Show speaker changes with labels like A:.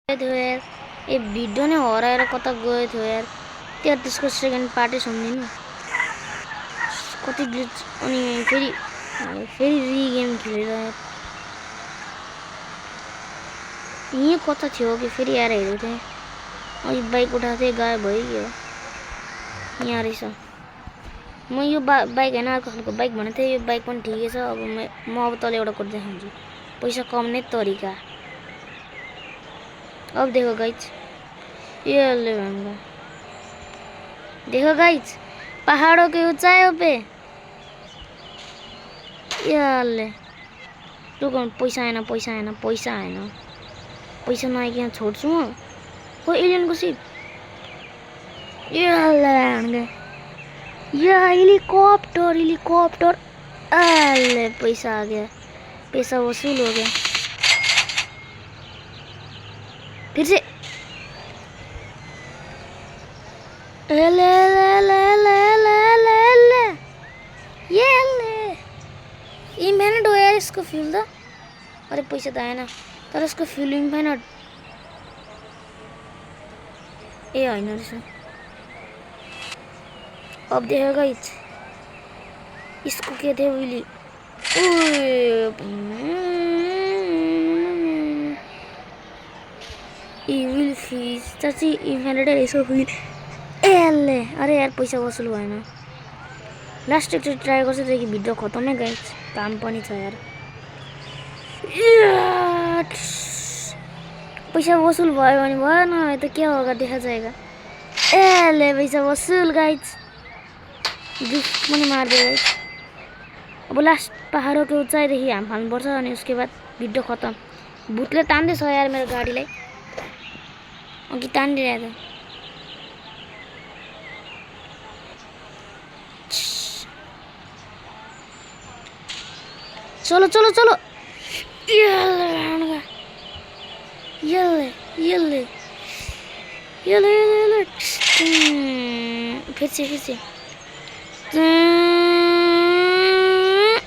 A: थियो यार ए भिडियो नै हराएर कता गयो थियो यार त्यहाँ त्यसको सेकेन्ड पार्टै सम्झिनु कति ग्लिच अनि फेरि री गेम खेलेर यार यहाँ कता थियो कि फेरि आएर हेरेको थिएँ अनि बाइक उठाएको थिएँ गायब भइगयो यहाँ रहेछ म यो बाइक हैन अर्को खालको बाइक भनेको थिएँ यो बाइक पनि ठिकै छ अब म अब तल एउटा कोड देखाउँछु पैसा कमाउने तरिका अब देखो गाइज ये ले भांगा देखो गाइज पहाड़ों के ऊंचाइयों पे ये ले रुको पैसा आएन पैसा नआए यहाँ छोड्छु म को एलियन को सिप ये ले भांगा ये हेलीकॉप्टर अले पैसा आ गया पैसा वसूल हो गया फिर से ले ले ले ले ले ले ले ये ले इन्फिनिट हो यार इसको फ्यूल दो अरे पैसा तो आया ना तर इसको फ्यूल इन्फिनिट ए हैन रहेछ अब देखो गाइस इसको क्या थे विली इविल फिश चाची इन्फिनिट रहेछ हुइल एले अरे यार पैसा वसुल भएन लास्ट एकचोटि ट्राई गर्छु देखि भिडियो खतमै गाइस काम पनि छ यार पैसा वसुल भयो भने भएन त के होगा देखा जाएगा एले पैसा वसुल गाइस गिफ्ट पनि मार्दै गाइस अब लास्ट पहाडों के ऊंचाइदेखि हाम फाल्नुपर्छ अनि उसके बाद भिडियो खतम भूतले तान्दैछ यार मेरो गाडीलाई अघि तानिरहेको चलो चलो चलो ये फिर से